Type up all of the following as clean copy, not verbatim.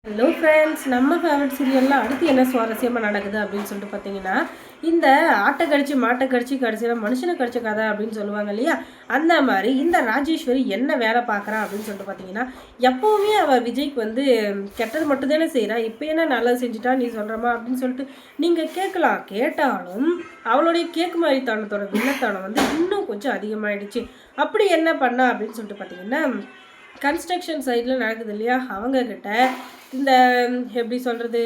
Hello friends, நம்ம favourite சீரியலில் அடுத்து என்ன சுவாரஸ்யமாக நடக்குது அப்படின்னு சொல்லிட்டு பார்த்தீங்கன்னா, இந்த ஆட்டை கடிச்சு மாட்டை கடிச்சு கடைசியில் மனுஷனை கடிச்ச கதை அப்படின்னு சொல்லுவாங்க இல்லையா, அந்த மாதிரி இந்த ராஜேஸ்வரி என்ன வேலை பார்க்குறா அப்படின்னு சொல்லிட்டு பார்த்தீங்கன்னா, எப்போவுமே அவள் விஜய்க்கு வந்து கெட்டது மட்டும்தானே செய்கிறா, இப்போ என்ன நல்லது செஞ்சுட்டா நீ சொல்கிறமா அப்படின்னு சொல்லிட்டு நீங்கள் கேட்கலாம். கேட்டாலும் அவளுடைய கேக்கு மாதிரி தனத்தோட வில்லத்தனம் வந்து இன்னும் கொஞ்சம் அதிகமாகிடுச்சு. அப்படி என்ன பண்ணா அப்படின்னு சொல்லிட்டு பார்த்தீங்கன்னா, கன்ஸ்ட்ரக்ஷன் சைடில் நடக்குது இல்லையா, அவங்கக்கிட்ட இந்த எப்படி சொல்கிறது,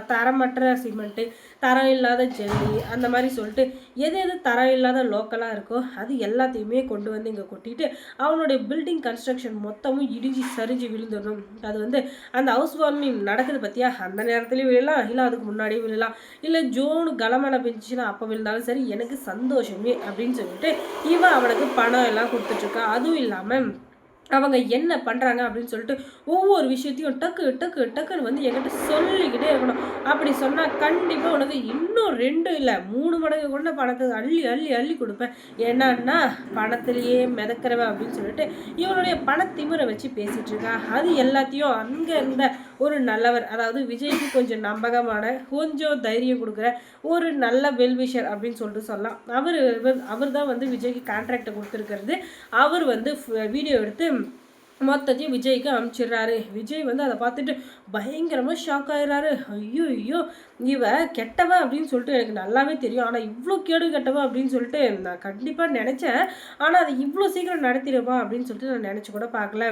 தரமற்ற சிமெண்ட்டு, தரம் இல்லாத ஜல்லி, அந்த மாதிரி சொல்லிட்டு எது எது தரம் இல்லாத லோக்கலாக இருக்கோ அது எல்லாத்தையுமே கொண்டு வந்து இங்கே கொட்டிட்டு அவனுடைய பில்டிங் கன்ஸ்ட்ரக்ஷன் மொத்தமும் இடிஞ்சு சரிஞ்சு விழுந்துடணும். அது வந்து அந்த ஹவுஸ் வார்மிங் நடக்குது பார்த்தியா, அந்த நேரத்துலையும் விழலாம், இல்லை அதுக்கு முன்னாடியும் விழலாம், இல்லை ஜூன் கலமழை பெஞ்சிச்சுன்னா அப்போ விழுந்தாலும் சரி, எனக்கு சந்தோஷமே அப்படின்னு சொல்லிட்டு இவன் அவனுக்கு பணம் எல்லாம் கொடுத்துட்ருக்கான். அதுவும் இல்லாமல் அவங்க என்ன பண்ணுறாங்க அப்படின்னு சொல்லிட்டு ஒவ்வொரு விஷயத்தையும் டக்கு டக்கு டக்குன்னு வந்து என்கிட்ட சொல்லிக்கிட்டே இருக்கணும். அப்படி சொன்னால் கண்டிப்பாக உனக்கு இன்னும் 2 இல்லை 3 மடங்கு கொண்ட பணத்தை அள்ளி அள்ளி அள்ளி கொடுப்பேன். என்னன்னா பணத்திலேயே மிதக்கிறவன் அப்படின்னு சொல்லிட்டு இவனுடைய பணத்திமிரை வச்சு பேசிகிட்டு இருக்கா. அது எல்லாத்தையும் அங்கே இருந்த ஒரு நல்லவர், அதாவது விஜய்க்கு கொஞ்சம் நம்பகமான, கொஞ்சம் தைரியம் கொடுக்குற ஒரு நல்ல வெல்விஷர் அப்படின்னு சொல்லிட்டு சொல்லலாம். அவர் தான் வந்து விஜய்க்கு கான்ட்ராக்டை கொடுத்துருக்கிறது. அவர் வந்து வீடியோ எடுத்து மொத்தத்தையும் விஜய்க்கு அனுப்பிச்சிடுறாரு. விஜய் வந்து அதை பார்த்துட்டு பயங்கரமாக ஷாக் ஆகிடுறாரு. ஐயோ ஐயோ, இவ கெட்டவ அப்படின்னு சொல்லிட்டு எனக்கு நல்லாவே தெரியும், ஆனால் இவ்வளோ கேடு கெட்டவ அப்படின்னு சொல்லிட்டு நான் கண்டிப்பாக நினச்சேன். ஆனால் அதை இவ்வளோ சீக்கிரம் நடத்திடுவா அப்படின்னு சொல்லிட்டு நான் நினச்சி கூட பார்க்கல.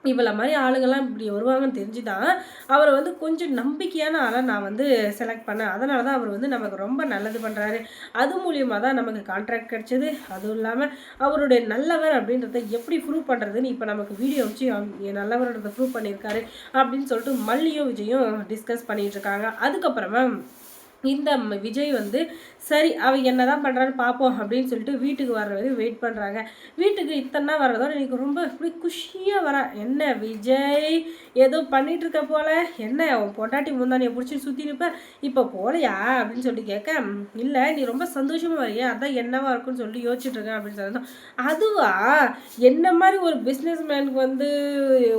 இவளை மாதிரி ஆளுங்கள்லாம் இப்படி வருவாங்கன்னு தெரிஞ்சு தான் அவரை வந்து கொஞ்சம் நம்பிக்கையான ஆளாக நான் வந்து செலக்ட் பண்ணேன். அதனால தான் அவர் வந்து நமக்கு ரொம்ப நல்லது பண்ணுறாரு. அது மூலியமாக தான் நமக்கு கான்ட்ராக்ட் கிடச்சிது. அதுவும் இல்லாமல் அவருடைய நல்லவர் அப்படின்றத எப்படி ப்ரூவ் பண்ணுறதுன்னு இப்போ நமக்கு வீடியோ வச்சு நல்லவர்ன்றதை ப்ரூவ் பண்ணியிருக்காரு அப்படின்னு சொல்லிட்டு மல்லியும் விஜயும் டிஸ்கஸ் பண்ணிகிட்டு இருக்காங்க. அதுக்கப்புறமா இந்த விஜய் வந்து சரி அவன் என்ன தான் பண்ணுறான்னு பார்ப்போம் அப்படின்னு சொல்லிட்டு வீட்டுக்கு வர்ற வரையும் வெயிட் பண்ணுறாங்க. வீட்டுக்கு இத்தனை நாள் வர்றதோட எனக்கு ரொம்ப இப்படி குஷியாக வரான். என்ன விஜய் ஏதோ பண்ணிகிட்ருக்க போல, என்ன அவன் பொண்டாட்டி முந்தானியை பிடிச்சி சுற்றி நிற்பேன், இப்போ போகலையா அப்படின்னு சொல்லிட்டு கேட்க, இல்லை நீ ரொம்ப சந்தோஷமாக வரையா, அதான் என்னவா இருக்குன்னு சொல்லிட்டு யோசிச்சுட்ருக்கேன் அப்படின்னு சொல்லணும். அதுவா, என்ன மாதிரி ஒரு பிஸ்னஸ் மேனுக்கு வந்து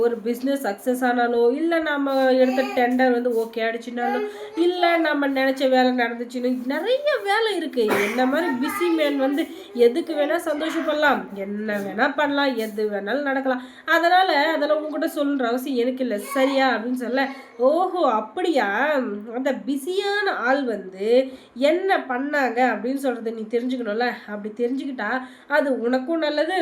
ஒரு பிஸ்னஸ் சக்ஸஸ் ஆனாலோ, இல்லை நம்ம எடுத்த டெண்டர் வந்து ஓகே ஆகிடுச்சுனாலும், இல்லை நம்ம நினச்ச வேலை நடந்துச்சுன்னு நிறைய வேலை இருக்குது. என்ன மாதிரி பிஸி மேன் வந்து எதுக்கு வேணால் சந்தோஷப்படலாம், என்ன வேணால் பண்ணலாம், எது வேணாலும் நடக்கலாம். அதனால் அதெல்லாம் உங்ககிட்ட சொல்லுற அவசியம் எனக்கு இல்லை சரியா அப்படின்னு சொல்ல, ஓஹோ அப்படியா, அந்த பிஸியான ஆள் வந்து என்ன பண்ணாங்க அப்படின்னு சொல்கிறத நீ தெரிஞ்சுக்கணும்ல, அப்படி தெரிஞ்சுக்கிட்டா அது உனக்கும் நல்லது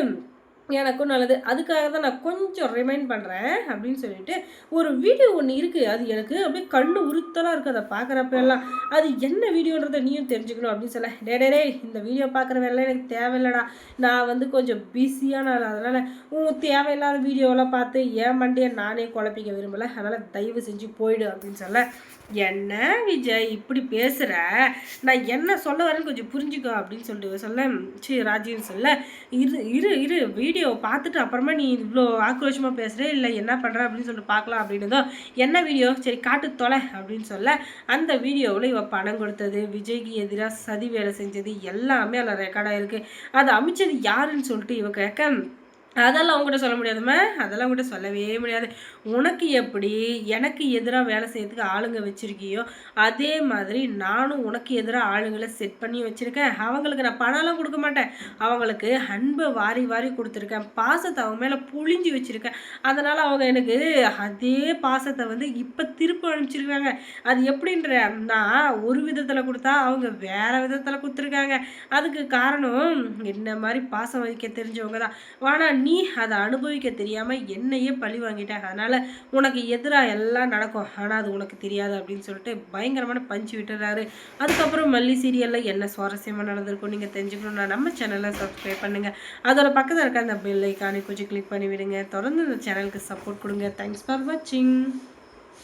எனக்கும் நல்லது. அதுக்காக தான் நான் கொஞ்சம் ரிமைண்ட் பண்ணுறேன் அப்படின்னு சொல்லிட்டு ஒரு வீடியோ ஒன்று இருக்குது. அது எனக்கு அப்படியே கண்ணு உறுத்தலாக இருக்குது அதை பார்க்குறப்ப எல்லாம். அது என்ன வீடியோன்றதை நீயும் தெரிஞ்சுக்கணும் அப்படின்னு சொல்ல, டே இந்த வீடியோ பார்க்குற வேலை எனக்கு தேவையில்லடா, நான் வந்து கொஞ்சம் பிஸியான ஆள், அதனால் தேவையில்லாத வீடியோவெல்லாம் பார்த்து என் மண்டியை நானே குழப்பிக்க விரும்பலை, அதனால் தயவு செஞ்சு போயிடு அப்படின்னு சொல்ல, என்ன விஜய் இப்படி பேசுகிற, நான் என்ன சொல்ல வரேன்னு கொஞ்சம் புரிஞ்சுக்கோ அப்படின்னு சொல்லிட்டு சொல்ல, சரி ராஜின்னு சொல்ல, இரு வீடியோ பார்த்துட்டு அப்புறமா நீ இவ்வளோ ஆக்ரோஷமாக பேசுகிற, இல்லை என்ன பண்ணுற அப்படின்னு சொல்லிட்டு பார்க்கலாம் அப்படின்னு. என்ன வீடியோ, சரி காட்டு தொலை அப்படின்னு சொல்ல, அந்த வீடியோவில் இவள் பணம் கொடுத்தது, விஜய்க்கு எதிராக சதி வேலை செஞ்சது எல்லாமே அதில் ரெக்கார்டாக இருக்குது. அதை அமைச்சது யாருன்னு சொல்லிட்டு இவ கேட்க, அதெல்லாம் அவங்ககிட்ட சொல்ல முடியாதுமா, அதெல்லாம் அவங்ககிட்ட சொல்லவே முடியாது. உனக்கு எப்படி எனக்கு எதிராக வேலை செய்யறதுக்கு ஆளுங்க வச்சுருக்கியோ அதே மாதிரி நானும் உனக்கு எதிராக ஆளுங்களை செட் பண்ணி வச்சுருக்கேன். அவங்களுக்கு நான் பணம்லாம் கொடுக்க மாட்டேன், அவங்களுக்கு அன்பை வாரி வாரி கொடுத்துருக்கேன், பாசத்தை அவங்க மேலே புழிஞ்சு வச்சுருக்கேன். அதனால் அவங்க எனக்கு அதே பாசத்தை வந்து இப்போ திருப்பி அனுப்பிச்சிருக்காங்க. அது எப்படின்ற, நான் ஒரு விதத்தில் கொடுத்தா அவங்க வேறு விதத்தில் கொடுத்துருக்காங்க. அதுக்கு காரணம் என்ன மாதிரி பாசம் வைக்க தெரிஞ்சவங்க தான். ஆனால் நீ அதை அனுபவிக்க தெரியாமல் என்னையே பழி வாங்கிட்ட, அதனால் உனக்கு எதிராக எல்லாம் நடக்கும், ஆனால் அது உனக்கு தெரியாது அப்படின்னு சொல்லிட்டு பயங்கரமான பஞ்சு விட்டுறாரு. அதுக்கப்புறம் மல்லி சீரியலில் என்ன சுவாரஸ்யமாக நடந்திருக்கும் நீங்கள் தெரிஞ்சுக்கணும்னா நம்ம சேனலை சப்ஸ்கிரைப் பண்ணுங்கள். அதோட பக்கத்தில் இருக்க அந்த பெல் ஐக்கானை கொஞ்சம் கிளிக் பண்ணி விடுங்க. தொடர்ந்து இந்த சேனலுக்கு சப்போர்ட் கொடுங்க. தேங்க்ஸ் ஃபார் வாட்சிங்.